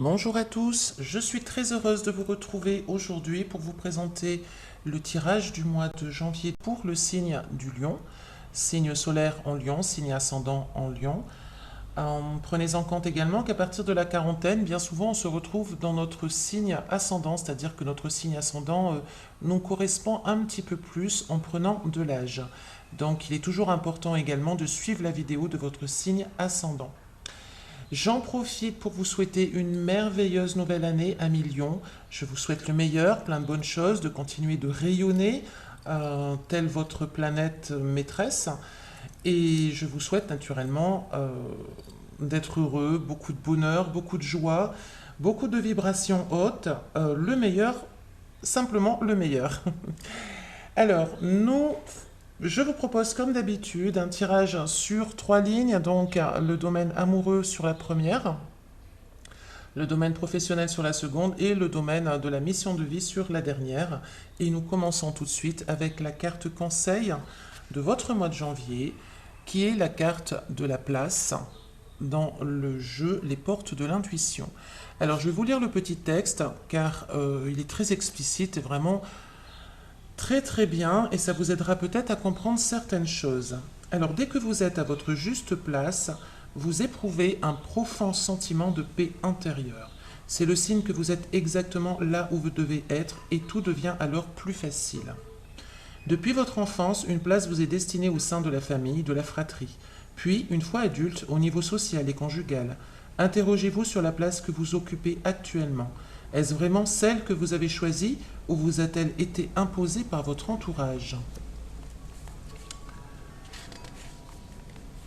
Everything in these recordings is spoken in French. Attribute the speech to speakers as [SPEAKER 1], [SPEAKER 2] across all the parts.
[SPEAKER 1] Bonjour à tous, je suis très heureuse de vous retrouver aujourd'hui pour vous présenter le tirage du mois de janvier pour le signe du Lion, signe solaire en Lion, signe ascendant en Lion. Prenez en compte également qu'à partir de la quarantaine, bien souvent on se retrouve dans notre signe ascendant, c'est-à-dire que notre signe ascendant nous correspond un petit peu plus en prenant de l'âge. Donc il est toujours important également de suivre la vidéo de votre signe ascendant. J'en profite pour vous souhaiter une merveilleuse nouvelle année à Lion. Je vous souhaite le meilleur, plein de bonnes choses, de continuer de rayonner, telle votre planète maîtresse. Et je vous souhaite naturellement d'être heureux, beaucoup de bonheur, beaucoup de joie, beaucoup de vibrations hautes, le meilleur, simplement le meilleur. Alors, je vous propose comme d'habitude un tirage sur 3 lignes, donc le domaine amoureux sur la première, le domaine professionnel sur la seconde et le domaine de la mission de vie sur la dernière. Et nous commençons tout de suite avec la carte conseil de votre mois de janvier, qui est la carte de la place dans le jeu Les Portes de l'Intuition. Alors je vais vous lire le petit texte car il est très explicite et vraiment très bien et ça vous aidera peut-être à comprendre certaines choses. Alors dès que vous êtes à votre juste place, vous éprouvez un profond sentiment de paix intérieure. C'est le signe que vous êtes exactement là où vous devez être et tout devient alors plus facile. Depuis votre enfance, une place vous est destinée au sein de la famille, de la fratrie. Puis, une fois adulte, au niveau social et conjugal, interrogez-vous sur la place que vous occupez actuellement. Est-ce vraiment celle que vous avez choisie ou vous a-t-elle été imposée par votre entourage?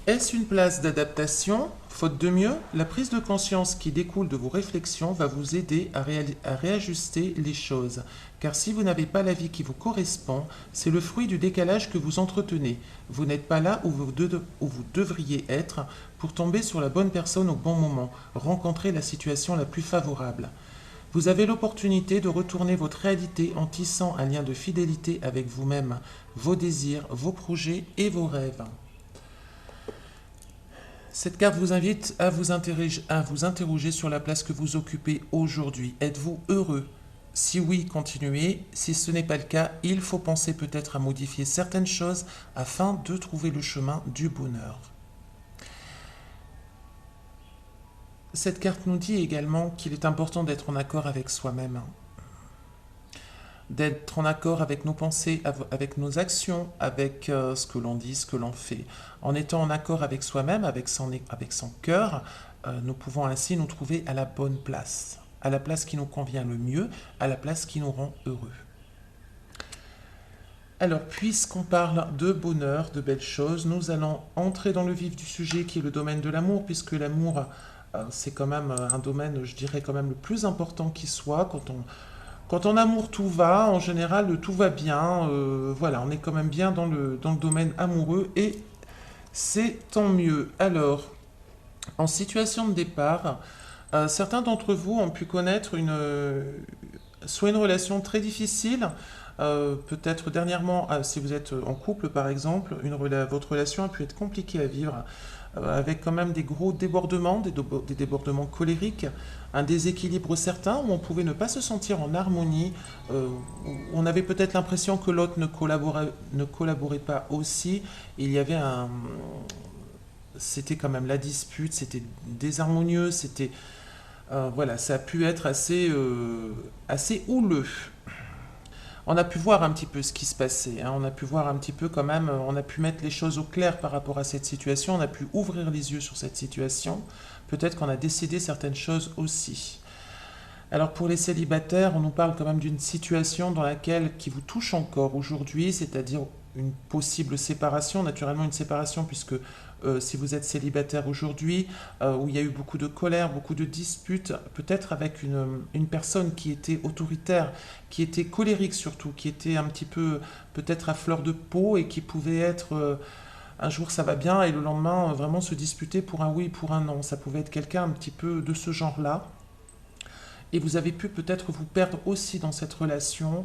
[SPEAKER 1] Est-ce une place d'adaptation? Faute de mieux, la prise de conscience qui découle de vos réflexions va vous aider à réajuster les choses. Car si vous n'avez pas la vie qui vous correspond, c'est le fruit du décalage que vous entretenez. Vous n'êtes pas là où vous devriez être pour tomber sur la bonne personne au bon moment, rencontrer la situation la plus favorable. Vous avez l'opportunité de retourner votre réalité en tissant un lien de fidélité avec vous-même, vos désirs, vos projets et vos rêves. Cette carte vous invite à vous interroger sur la place que vous occupez aujourd'hui. Êtes-vous heureux? Si oui, continuez. Si ce n'est pas le cas, il faut penser peut-être à modifier certaines choses afin de trouver le chemin du bonheur. Cette carte nous dit également qu'il est important d'être en accord avec soi-même, d'être en accord avec nos pensées, avec nos actions, avec ce que l'on dit, ce que l'on fait. En étant en accord avec soi-même, avec son cœur, nous pouvons ainsi nous trouver à la bonne place, à la place qui nous convient le mieux, à la place qui nous rend heureux. Alors, puisqu'on parle de bonheur, de belles choses, nous allons entrer dans le vif du sujet qui est le domaine de l'amour, puisque l'amour, c'est quand même un domaine, je dirais, quand même le plus important qui soit. Quand en amour tout va, en général tout va bien. Voilà, on est quand même bien dans le domaine amoureux et c'est tant mieux. Alors, en situation de départ, certains d'entre vous ont pu connaître soit une relation très difficile, peut-être dernièrement, si vous êtes en couple par exemple, votre relation a pu être compliquée à vivre, avec quand même des gros débordements, des débordements colériques, un déséquilibre certain où on pouvait ne pas se sentir en harmonie, où on avait peut-être l'impression que l'autre ne collaborait pas aussi. Il y avait c'était quand même la dispute, c'était désharmonieux, voilà, ça a pu être assez houleux. On a pu voir un petit peu ce qui se passait, hein. On a pu voir un petit peu quand même, on a pu mettre les choses au clair par rapport à cette situation, on a pu ouvrir les yeux sur cette situation, peut-être qu'on a décidé certaines choses aussi. Alors pour les célibataires, on nous parle quand même d'une situation qui vous touche encore aujourd'hui, c'est-à-dire une possible séparation, naturellement une séparation puisque si vous êtes célibataire aujourd'hui, où il y a eu beaucoup de colère, beaucoup de disputes, peut-être avec une personne qui était autoritaire, qui était colérique surtout, qui était un petit peu peut-être à fleur de peau et qui pouvait être un jour ça va bien et le lendemain vraiment se disputer pour un oui, pour un non. Ça pouvait être quelqu'un un petit peu de ce genre-là. Et vous avez pu peut-être vous perdre aussi dans cette relation,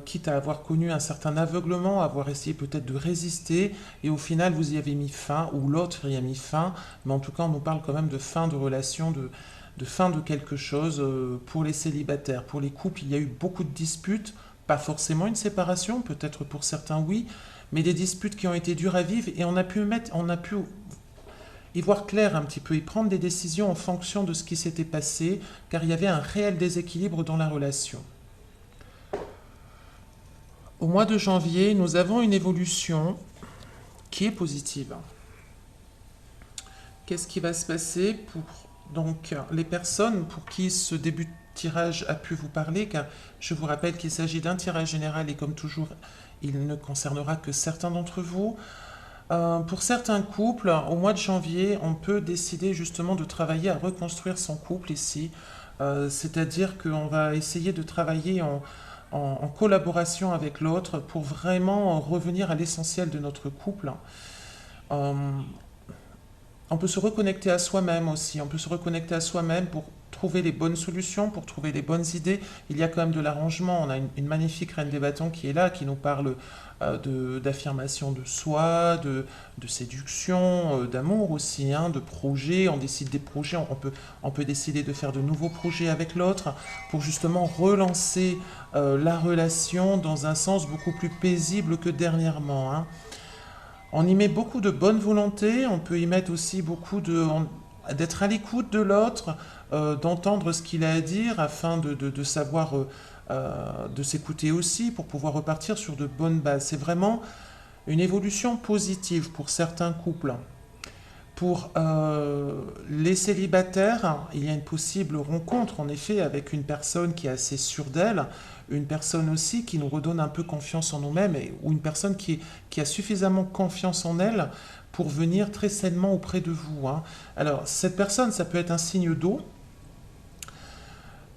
[SPEAKER 1] quitte à avoir connu un certain aveuglement, avoir essayé peut-être de résister, et au final vous y avez mis fin, ou l'autre y a mis fin, mais en tout cas on nous parle quand même de fin de relation, de fin de quelque chose pour les célibataires. Pour les couples, il y a eu beaucoup de disputes, pas forcément une séparation, peut-être pour certains oui, mais des disputes qui ont été dures à vivre et on a pu y voir clair un petit peu et prendre des décisions en fonction de ce qui s'était passé, car il y avait un réel déséquilibre dans la relation. Au mois de janvier, nous avons une évolution qui est positive. Qu'est-ce qui va se passer pour donc les personnes pour qui ce début de tirage a pu vous parler, car je vous rappelle qu'il s'agit d'un tirage général et comme toujours, il ne concernera que certains d'entre vous. Pour certains couples, au mois de janvier, on peut décider justement de travailler à reconstruire son couple ici. C'est-à-dire qu'on va essayer de travailler en collaboration avec l'autre pour vraiment revenir à l'essentiel de notre couple. Euh, on peut se reconnecter à soi-même aussi. On peut se reconnecter à soi-même pour trouver les bonnes solutions, pour trouver les bonnes idées. Il y a quand même de l'arrangement. On a une magnifique reine des bâtons qui est là, qui nous parle d'affirmation de soi, de séduction, d'amour aussi, hein, de projets. On décide des projets. On peut décider de faire de nouveaux projets avec l'autre pour justement relancer la relation dans un sens beaucoup plus paisible que dernièrement, hein. On y met beaucoup de bonne volonté, on peut y mettre aussi beaucoup d'être à l'écoute de l'autre, d'entendre ce qu'il a à dire afin de savoir, de s'écouter aussi pour pouvoir repartir sur de bonnes bases. C'est vraiment une évolution positive pour certains couples. Pour les célibataires, il y a une possible rencontre en effet avec une personne qui est assez sûre d'elle, une personne aussi qui nous redonne un peu confiance en nous-mêmes, ou une personne qui a suffisamment confiance en elle pour venir très sainement auprès de vous, hein. Alors, cette personne, ça peut être un signe d'eau,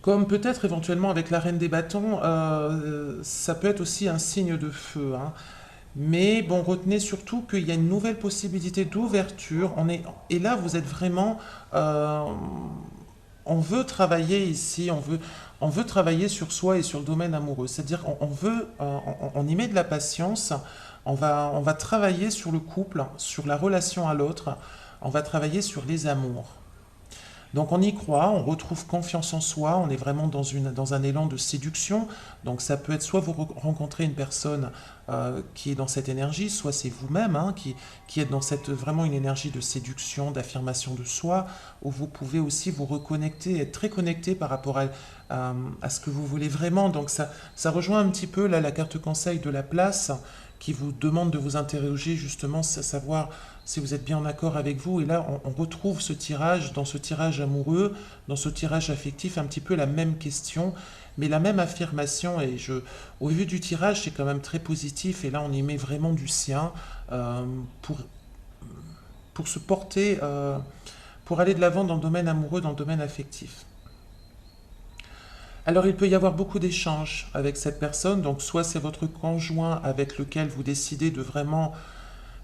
[SPEAKER 1] comme peut-être éventuellement avec la reine des bâtons, ça peut être aussi un signe de feu, hein. Mais bon, retenez surtout qu'il y a une nouvelle possibilité d'ouverture. Et là, vous êtes vraiment... on veut travailler ici, on veut travailler sur soi et sur le domaine amoureux. C'est-à-dire on y met de la patience, on va travailler sur le couple, sur la relation à l'autre, on va travailler sur les amours. Donc on y croit, on retrouve confiance en soi, on est vraiment dans un élan de séduction. Donc ça peut être soit vous rencontrez une personne qui est dans cette énergie, soit c'est vous-même, hein, qui êtes dans vraiment une énergie de séduction, d'affirmation de soi, où vous pouvez aussi vous reconnecter, être très connecté par rapport à ce que vous voulez vraiment. Donc ça rejoint un petit peu là, la carte conseil de la place qui vous demande de vous interroger justement, savoir si vous êtes bien en accord avec vous. Et là, on retrouve ce tirage, dans ce tirage amoureux, dans ce tirage affectif, un petit peu la même question, mais la même affirmation. Et au vu du tirage, c'est quand même très positif. Et là, on y met vraiment du sien pour se porter, pour aller de l'avant dans le domaine amoureux, dans le domaine affectif. Alors, il peut y avoir beaucoup d'échanges avec cette personne. Donc, soit c'est votre conjoint avec lequel vous décidez de vraiment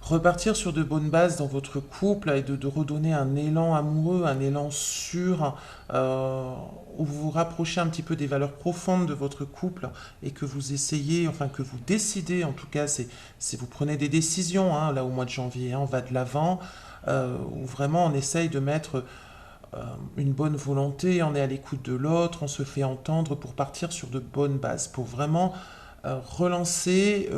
[SPEAKER 1] repartir sur de bonnes bases dans votre couple et de redonner un élan amoureux, un élan sûr, où vous vous rapprochez un petit peu des valeurs profondes de votre couple et que vous essayez, enfin que vous décidez, en tout cas, c'est vous prenez des décisions, hein, là au mois de janvier, hein, on va de l'avant, où vraiment on essaye de mettre une bonne volonté, on est à l'écoute de l'autre, on se fait entendre pour partir sur de bonnes bases, pour vraiment relancer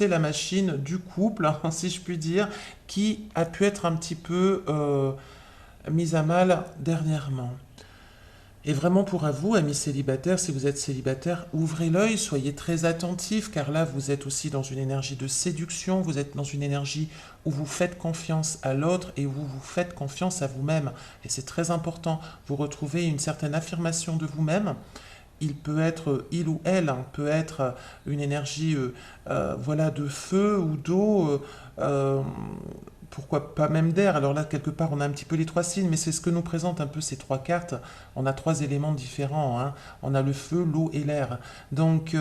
[SPEAKER 1] la machine du couple, hein, si je puis dire, qui a pu être un petit peu mise à mal dernièrement. Et vraiment pour vous, amis célibataires, si vous êtes célibataire, ouvrez l'œil, soyez très attentifs, car là, vous êtes aussi dans une énergie de séduction, vous êtes dans une énergie où vous faites confiance à l'autre et où vous faites confiance à vous-même. Et c'est très important, vous retrouvez une certaine affirmation de vous-même. Il ou elle, hein, peut être une énergie voilà, de feu ou d'eau, pourquoi pas même d'air. Alors là, quelque part, on a un petit peu les trois signes, mais c'est ce que nous présentent un peu ces trois cartes. On a trois éléments différents, hein. On a le feu, l'eau et l'air. Donc,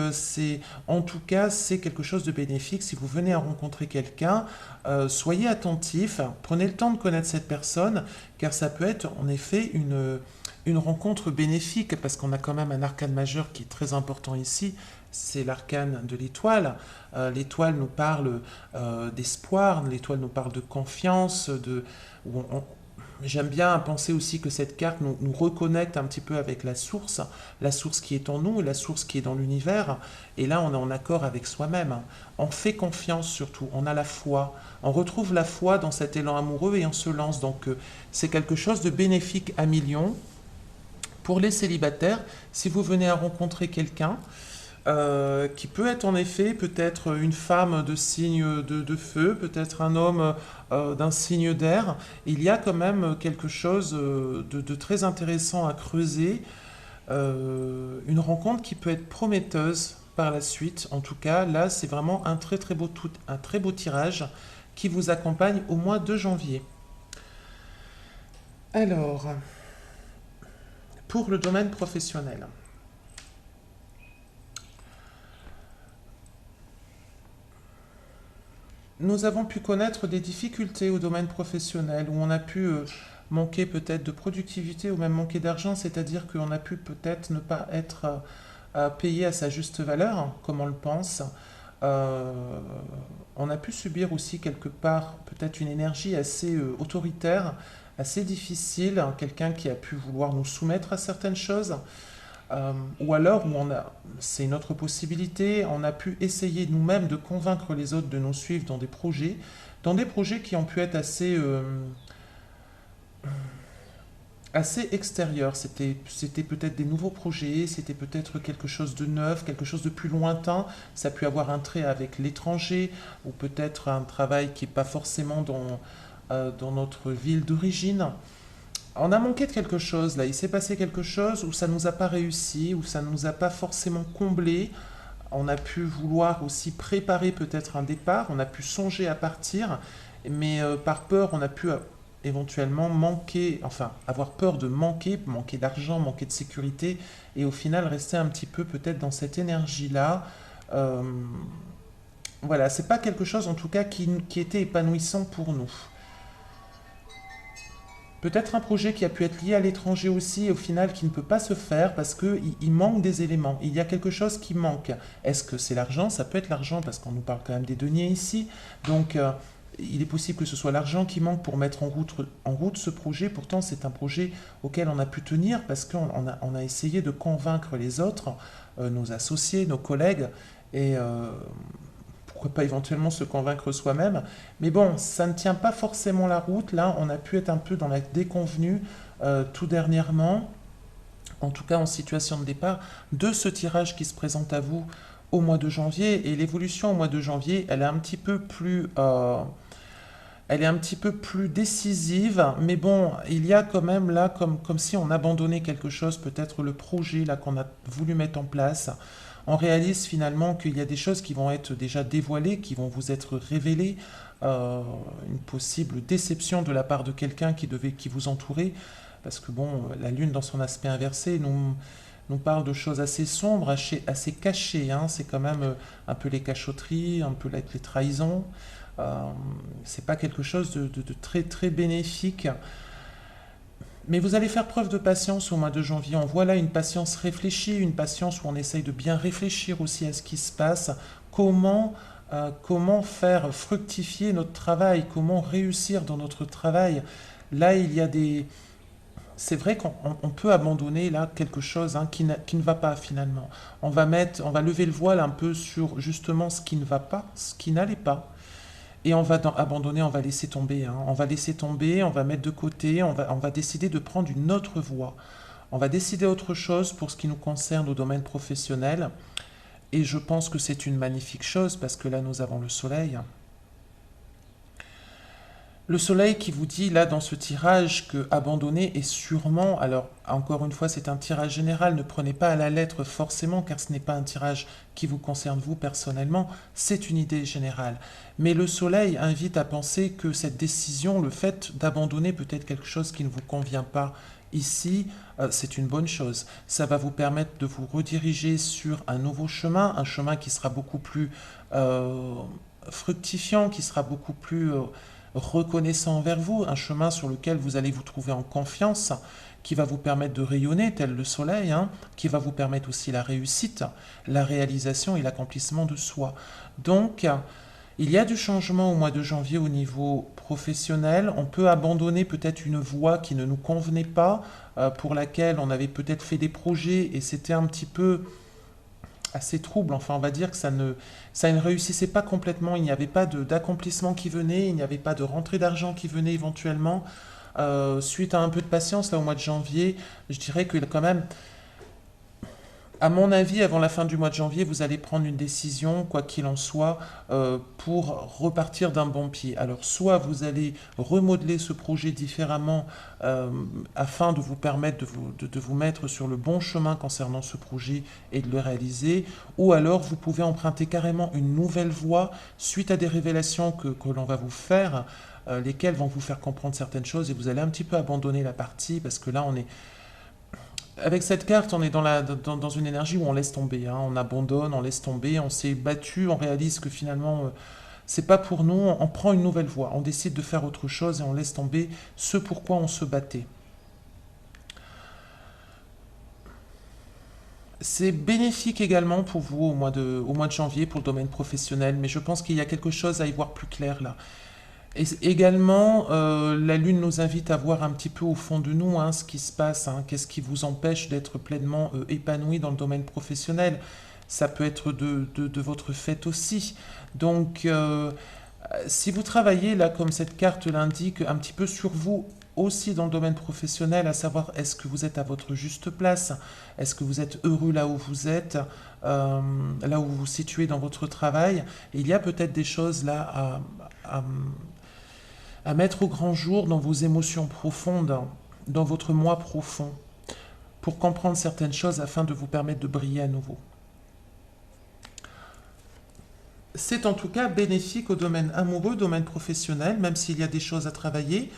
[SPEAKER 1] en tout cas, c'est quelque chose de bénéfique. Si vous venez à rencontrer quelqu'un, soyez attentifs, prenez le temps de connaître cette personne, car ça peut être en effet une rencontre bénéfique, parce qu'on a quand même un arcane majeur qui est très important ici, c'est l'arcane de l'étoile. L'étoile nous parle d'espoir, l'étoile nous parle de confiance, J'aime bien penser aussi que cette carte nous reconnecte un petit peu avec la source qui est en nous, la source qui est dans l'univers. Et là, on est en accord avec soi-même. On fait confiance surtout, on a la foi. On retrouve la foi dans cet élan amoureux et on se lance. Donc, c'est quelque chose de bénéfique à millions. Pour les célibataires, si vous venez à rencontrer quelqu'un, qui peut être en effet peut-être une femme de signe de feu, peut-être un homme d'un signe d'air. Il y a quand même quelque chose de très intéressant à creuser, une rencontre qui peut être prometteuse par la suite. En tout cas, là, c'est vraiment un très beau tirage qui vous accompagne au mois de janvier. Alors, pour le domaine professionnel. Nous avons pu connaître des difficultés au domaine professionnel où on a pu manquer peut-être de productivité ou même manquer d'argent, c'est-à-dire qu'on a pu peut-être ne pas être payé à sa juste valeur, hein, comme on le pense. Euh, on a pu subir aussi quelque part peut-être une énergie assez autoritaire, assez difficile, hein, quelqu'un qui a pu vouloir nous soumettre à certaines choses. Ou alors, c'est une autre possibilité, on a pu essayer nous-mêmes de convaincre les autres de nous suivre dans des projets qui ont pu être assez extérieurs. C'était peut-être des nouveaux projets, c'était peut-être quelque chose de neuf, quelque chose de plus lointain. Ça a pu avoir un trait avec l'étranger, ou peut-être un travail qui n'est pas forcément dans notre ville d'origine. On a manqué de quelque chose là, il s'est passé quelque chose où ça ne nous a pas réussi, où ça ne nous a pas forcément comblé. On a pu vouloir aussi préparer peut-être un départ, on a pu songer à partir, mais par peur, on a pu éventuellement manquer, enfin avoir peur de manquer d'argent, manquer de sécurité, et au final rester un petit peu peut-être dans cette énergie-là. Euh, voilà, c'est pas quelque chose en tout cas qui était épanouissant pour nous. Peut-être un projet qui a pu être lié à l'étranger aussi, et au final qui ne peut pas se faire parce qu'il manque des éléments. Il y a quelque chose qui manque. Est-ce que c'est l'argent? Ça peut être l'argent parce qu'on nous parle quand même des deniers ici. Donc il est possible que ce soit l'argent qui manque pour mettre en route ce projet. Pourtant c'est un projet auquel on a pu tenir parce on a essayé de convaincre les autres, nos associés, nos collègues, et pourquoi pas éventuellement se convaincre soi-même. Mais bon, ça ne tient pas forcément la route. Là, on a pu être un peu dans la déconvenue tout dernièrement, en tout cas en situation de départ, de ce tirage qui se présente à vous au mois de janvier. Et l'évolution au mois de janvier, elle est un petit peu plus décisive, mais bon, il y a quand même là, comme si on abandonnait quelque chose, peut-être le projet là qu'on a voulu mettre en place. On réalise finalement qu'il y a des choses qui vont être déjà dévoilées, qui vont vous être révélées, une possible déception de la part de quelqu'un qui vous entourait, parce que bon, la Lune dans son aspect inversé nous parle de choses assez sombres, assez cachées, hein. C'est quand même un peu les cachotteries, un peu les trahisons. C'est pas quelque chose de très très bénéfique. Mais vous allez faire preuve de patience au mois de janvier. On voit là une patience réfléchie, une patience où on essaye de bien réfléchir aussi à ce qui se passe. Comment faire fructifier notre travail, comment réussir dans notre travail. Là, il y a des... C'est vrai qu'on peut abandonner là quelque chose, hein, qui ne va pas finalement. On va lever le voile un peu sur justement ce qui ne va pas, ce qui n'allait pas. Et on va abandonner, on va laisser tomber, hein. On va laisser tomber, on va mettre de côté, on va décider de prendre une autre voie. On va décider autre chose pour ce qui nous concerne au domaine professionnel. Et je pense que c'est une magnifique chose parce que là, nous avons le soleil. Le soleil qui vous dit là dans ce tirage que abandonner est sûrement, alors encore une fois c'est un tirage général, ne prenez pas à la lettre forcément car ce n'est pas un tirage qui vous concerne vous personnellement, c'est une idée générale. Mais le soleil invite à penser que cette décision, le fait d'abandonner peut-être quelque chose qui ne vous convient pas ici, c'est une bonne chose. Ça va vous permettre de vous rediriger sur un nouveau chemin, un chemin qui sera beaucoup plus fructifiant, qui sera beaucoup plus reconnaissant envers vous, un chemin sur lequel vous allez vous trouver en confiance, qui va vous permettre de rayonner tel le soleil, hein, qui va vous permettre aussi la réussite, la réalisation et l'accomplissement de soi. Donc, Il y a du changement au mois de janvier au niveau professionnel. On peut abandonner peut-être une voie qui ne nous convenait pas, pour laquelle on avait peut-être fait des projets et c'était un petit peu assez trouble. Enfin, on va dire que ça ne réussissait pas complètement. Il n'y avait pas d'accomplissement qui venait, il n'y avait pas de rentrée d'argent qui venait éventuellement. Suite à un peu de patience, là, au mois de janvier, je dirais que quand même, à mon avis, avant la fin du mois de janvier, vous allez prendre une décision, quoi qu'il en soit, pour repartir d'un bon pied. Alors, soit vous allez remodeler ce projet différemment, afin de vous permettre de vous mettre sur le bon chemin concernant ce projet et de le réaliser, ou alors vous pouvez emprunter carrément une nouvelle voie suite à des révélations que l'on va vous faire, lesquelles vont vous faire comprendre certaines choses et vous allez un petit peu abandonner la partie parce que là, on est avec cette carte, on est dans une énergie où on laisse tomber, hein. On abandonne, on laisse tomber, on s'est battu, on réalise que finalement, c'est pas pour nous, on prend une nouvelle voie, on décide de faire autre chose et on laisse tomber ce pourquoi on se battait. C'est bénéfique également pour vous au mois de janvier pour le domaine professionnel, mais je pense qu'il y a quelque chose à y voir plus clair là. Et également, la Lune nous invite à voir un petit peu au fond de nous, hein, ce qui se passe, hein, qu'est-ce qui vous empêche d'être pleinement épanoui dans le domaine professionnel. Ça peut être de votre fait aussi. Donc, si vous travaillez là, comme cette carte l'indique, un petit peu sur vous aussi dans le domaine professionnel, à savoir est-ce que vous êtes à votre juste place, est-ce que vous êtes heureux là où vous êtes, là où vous vous situez dans votre travail, et il y a peut-être des choses là à à mettre au grand jour dans vos émotions profondes, dans votre moi profond, pour comprendre certaines choses afin de vous permettre de briller à nouveau. C'est en tout cas bénéfique au domaine amoureux, au domaine professionnel, même s'il y a des choses à travailler.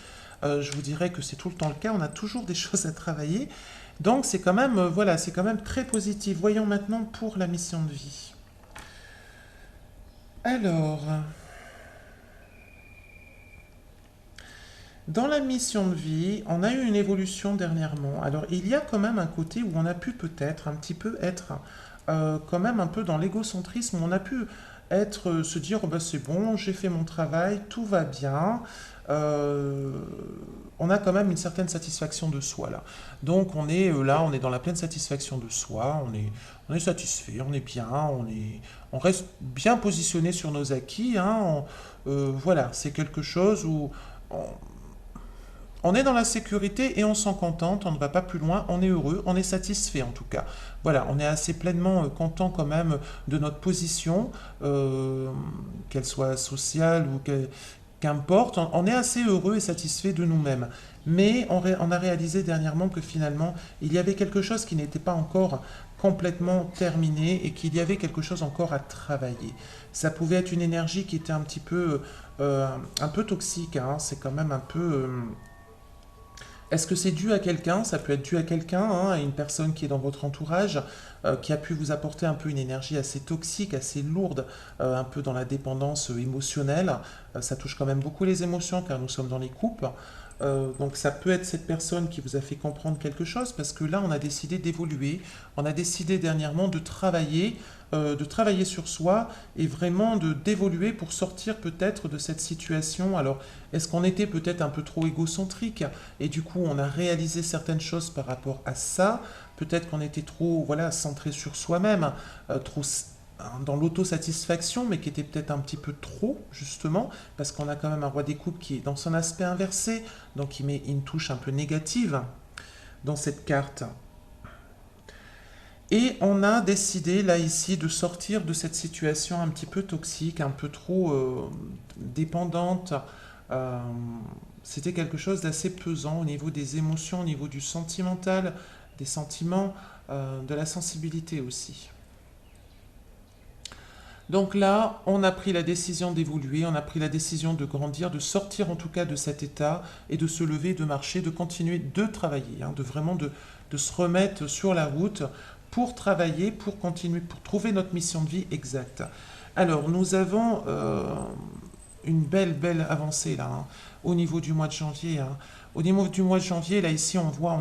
[SPEAKER 1] Je vous dirais que c'est tout le temps le cas, on a toujours des choses à travailler. Donc c'est quand même, voilà, c'est quand même très positif. Voyons maintenant pour la mission de vie. Alors, dans la mission de vie, on a eu une évolution dernièrement. Alors, il y a quand même un côté où on a pu peut-être un petit peu être quand même un peu dans l'égocentrisme. On a pu se dire, oh, bah, c'est bon, j'ai fait mon travail, tout va bien. Euh, on a quand même une certaine satisfaction de soi là. Donc, on est là, on est dans la pleine satisfaction de soi. On est satisfait, on est bien, on reste bien positionné sur nos acquis, hein. Voilà, c'est quelque chose où on, on est dans la sécurité et on s'en contente, on ne va pas plus loin, on est heureux, on est satisfait en tout cas. Voilà, on est assez pleinement content quand même de notre position, qu'elle soit sociale ou qu'importe, on est assez heureux et satisfait de nous-mêmes. Mais on a réalisé dernièrement que finalement, il y avait quelque chose qui n'était pas encore complètement terminé et qu'il y avait quelque chose encore à travailler. Ça pouvait être une énergie qui était un peu toxique, hein. C'est quand même un peu... est-ce que c'est dû à quelqu'un? Ça peut être dû à quelqu'un, hein, à une personne qui est dans votre entourage, qui a pu vous apporter un peu une énergie assez toxique, assez lourde, un peu dans la dépendance émotionnelle. Ça touche quand même beaucoup les émotions car nous sommes dans les couples. Donc ça peut être cette personne qui vous a fait comprendre quelque chose parce que là on a décidé d'évoluer, on a décidé dernièrement de travailler sur soi et vraiment d'évoluer pour sortir peut-être de cette situation. Alors est-ce qu'on était peut-être un peu trop égocentrique et du coup on a réalisé certaines choses par rapport à ça? Peut-être qu'on était trop voilà centré sur soi-même, trop dans l'autosatisfaction, mais qui était peut-être un petit peu trop, justement, parce qu'on a quand même un roi des coupes qui est dans son aspect inversé, donc il met une touche un peu négative dans cette carte. Et on a décidé, là, ici, de sortir de cette situation un petit peu toxique, un peu trop dépendante. Euh, C'était quelque chose d'assez pesant au niveau des émotions, au niveau du sentimental, des sentiments, de la sensibilité aussi. Donc là, on a pris la décision d'évoluer, on a pris la décision de grandir, de sortir en tout cas de cet état et de se lever, de marcher, de continuer de travailler, hein, de se remettre sur la route pour travailler, pour continuer, pour trouver notre mission de vie exacte. Alors, nous avons une belle avancée là, hein, au niveau du mois de janvier, hein. Au niveau du mois de janvier, là ici on voit,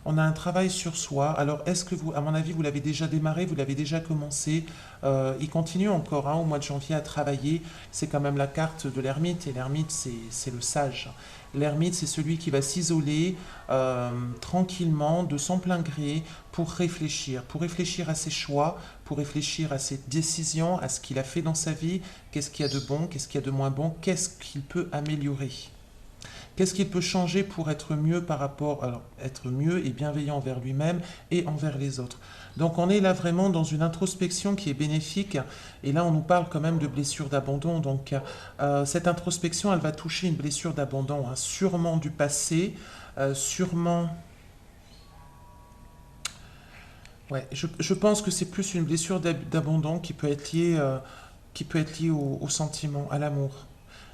[SPEAKER 1] on a un travail sur soi. Alors est-ce que vous, à mon avis, vous l'avez déjà démarré, vous l'avez déjà commencé? Il continue encore au mois de janvier à travailler. C'est quand même la carte de l'ermite, et l'ermite c'est le sage. L'ermite c'est celui qui va s'isoler tranquillement, de son plein gré, pour réfléchir à ses choix, pour réfléchir à ses décisions, à ce qu'il a fait dans sa vie, qu'est-ce qu'il y a de bon, qu'est-ce qu'il y a de moins bon, qu'est-ce qu'il peut améliorer. Qu'est-ce qu'il peut changer pour être mieux par rapport, alors être mieux et bienveillant envers lui-même et envers les autres. Donc on est là vraiment dans une introspection qui est bénéfique. Et là on nous parle quand même de blessure d'abandon. Donc cette introspection, elle va toucher une blessure d'abandon, hein, sûrement du passé, sûrement... Ouais, je pense que c'est plus une blessure d'abandon qui peut être liée au sentiment, à l'amour.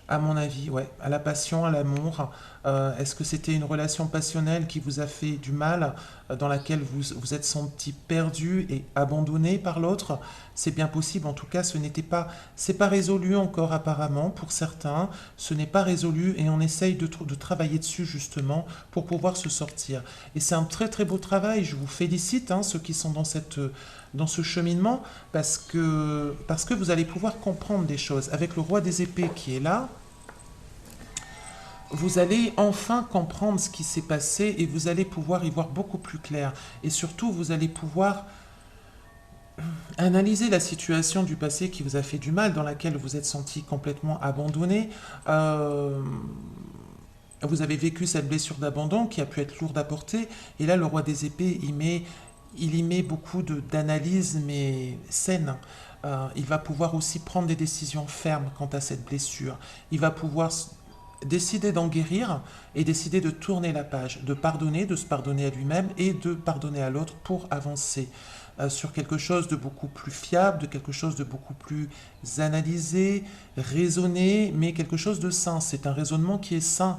[SPEAKER 1] À mon avis, ouais, à la passion, à l'amour. Est-ce que c'était une relation passionnelle qui vous a fait du mal, dans laquelle vous êtes senti perdu et abandonné par l'autre? C'est bien possible. En tout cas, c'est pas résolu encore apparemment pour certains. Ce n'est pas résolu et on essaye de travailler dessus justement pour pouvoir se sortir. Et c'est un très très beau travail. Je vous félicite, hein, ceux qui sont dans ce cheminement, parce que vous allez pouvoir comprendre des choses. Avec le roi des épées qui est là, vous allez enfin comprendre ce qui s'est passé et vous allez pouvoir y voir beaucoup plus clair. Et surtout, vous allez pouvoir analyser la situation du passé qui vous a fait du mal, dans laquelle vous êtes senti complètement abandonné. Vous avez vécu cette blessure d'abandon qui a pu être lourde à porter. Et là, le roi des épées, il y met beaucoup d'analyse, mais saine. Il va pouvoir aussi prendre des décisions fermes quant à cette blessure. Il va pouvoir décider d'en guérir et décider de tourner la page, de se pardonner à lui-même et de pardonner à l'autre pour avancer sur quelque chose de beaucoup plus fiable, de quelque chose de beaucoup plus analysé, raisonné, mais quelque chose de sain. C'est un raisonnement qui est sain.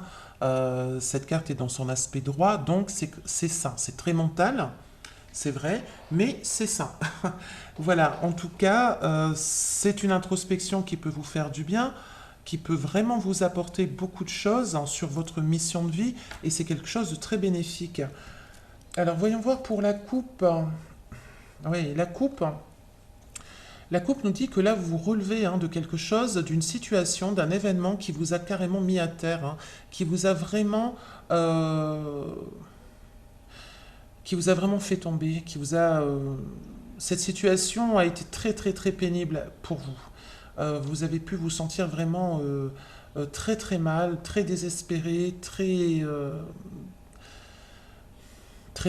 [SPEAKER 1] Cette carte est dans son aspect droit, donc c'est sain. C'est très mental, c'est vrai, mais c'est sain. Voilà, en tout cas, c'est une introspection qui peut vous faire du bien, qui peut vraiment vous apporter beaucoup de choses, hein, sur votre mission de vie, et c'est quelque chose de très bénéfique. Alors, voyons voir pour la coupe. Oui, la coupe. La coupe nous dit que là, vous vous relevez, hein, de quelque chose, d'une situation, d'un événement qui vous a carrément mis à terre, hein, qui vous a vraiment... fait tomber, cette situation a été très très très pénible pour vous. Vous avez pu vous sentir vraiment très très mal, très désespéré, très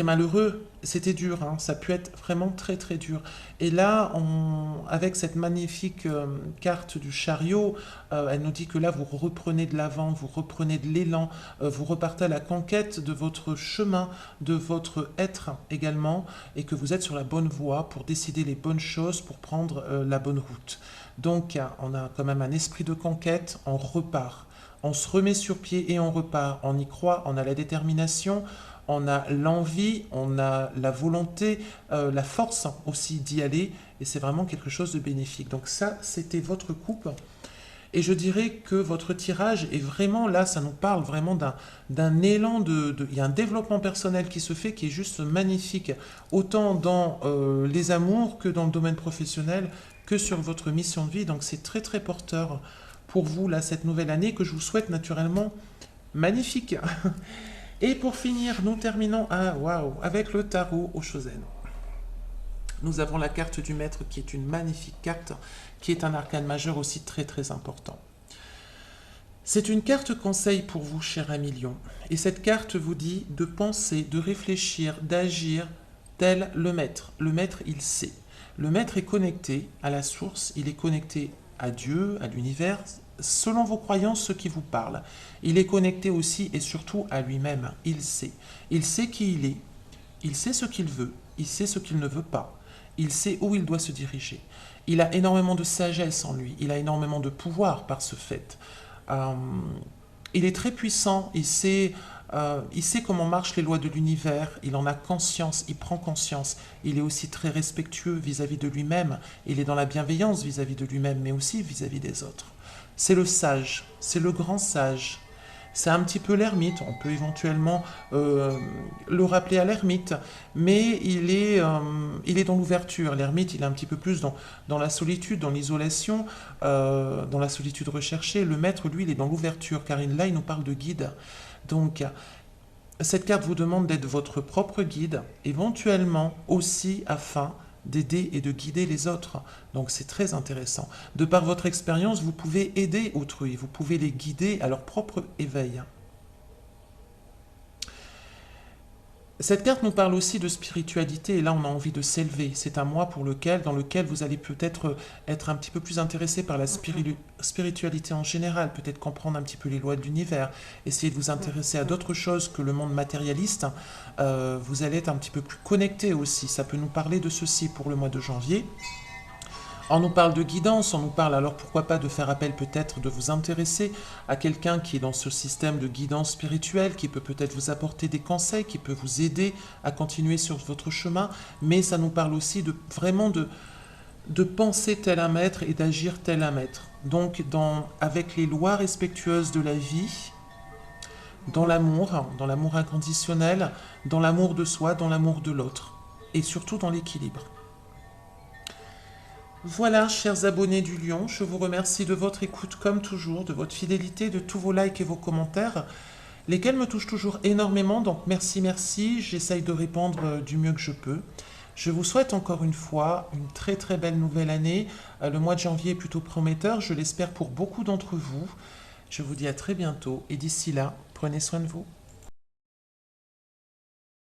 [SPEAKER 1] malheureux. C'était dur, hein, ça a pu être vraiment très très dur. Et là, avec cette magnifique carte du chariot, elle nous dit que là, vous reprenez de l'avant, vous reprenez de l'élan, vous repartez à la conquête de votre chemin, de votre être également, et que vous êtes sur la bonne voie pour décider les bonnes choses, pour prendre la bonne route. Donc, on a quand même un esprit de conquête, on repart. On se remet sur pied et on repart. On y croit, on a la détermination, on a l'envie, on a la volonté, la force aussi d'y aller, et c'est vraiment quelque chose de bénéfique. Donc ça, c'était votre coupe. Et je dirais que votre tirage est vraiment, là, ça nous parle vraiment d'un élan il y a un développement personnel qui se fait, qui est juste magnifique, autant dans les amours que dans le domaine professionnel, que sur votre mission de vie. Donc c'est très très porteur pour vous, là, cette nouvelle année, que je vous souhaite naturellement magnifique. Et pour finir, nous terminons avec le tarot au Shosen. Nous avons la carte du maître qui est une magnifique carte, qui est un arcane majeur aussi très très important. C'est une carte conseil pour vous, cher ami Lion. Et cette carte vous dit de penser, de réfléchir, d'agir tel le maître. Le maître, il sait. Le maître est connecté à la source, il est connecté à Dieu, à l'univers, selon vos croyances, ce qui vous parle. Il est connecté aussi et surtout à lui-même. Il sait. Il sait qui il est. Il sait ce qu'il veut. Il sait ce qu'il ne veut pas. Il sait où il doit se diriger. Il a énormément de sagesse en lui. Il a énormément de pouvoir par ce fait. Il est très puissant. Il sait comment marchent les lois de l'univers. Il en a conscience. Il prend conscience. Il est aussi très respectueux vis-à-vis de lui-même. Il est dans la bienveillance vis-à-vis de lui-même, mais aussi vis-à-vis des autres. C'est le sage, c'est le grand sage. C'est un petit peu l'ermite, on peut éventuellement le rappeler à l'ermite, mais il est dans l'ouverture. L'ermite, il est un petit peu plus dans la solitude, dans l'isolation, dans la solitude recherchée. Le maître, lui, il est dans l'ouverture, car là, il nous parle de guide. Donc, cette carte vous demande d'être votre propre guide, éventuellement aussi afin d'aider et de guider les autres. Donc c'est très intéressant. De par votre expérience, vous pouvez aider autrui, vous pouvez les guider à leur propre éveil. Cette carte nous parle aussi de spiritualité, et là on a envie de s'élever. C'est un mois dans lequel vous allez peut-être être un petit peu plus intéressé par la spiritualité en général, peut-être comprendre un petit peu les lois de l'univers, essayer de vous intéresser à d'autres choses que le monde matérialiste. Vous allez être un petit peu plus connecté aussi, ça peut nous parler de ceci pour le mois de janvier. On nous parle de guidance, on nous parle alors pourquoi pas de faire appel peut-être, de vous intéresser à quelqu'un qui est dans ce système de guidance spirituelle, qui peut peut-être vous apporter des conseils, qui peut vous aider à continuer sur votre chemin, mais ça nous parle aussi de vraiment de penser tel un maître et d'agir tel un maître. Donc avec les lois respectueuses de la vie, dans l'amour inconditionnel, dans l'amour de soi, dans l'amour de l'autre, et surtout dans l'équilibre. Voilà, chers abonnés du Lion, je vous remercie de votre écoute comme toujours, de votre fidélité, de tous vos likes et vos commentaires, lesquels me touchent toujours énormément, donc merci, j'essaye de répondre du mieux que je peux. Je vous souhaite encore une fois une très très belle nouvelle année. Le mois de janvier est plutôt prometteur, je l'espère pour beaucoup d'entre vous. Je vous dis à très bientôt et d'ici là, prenez soin de vous.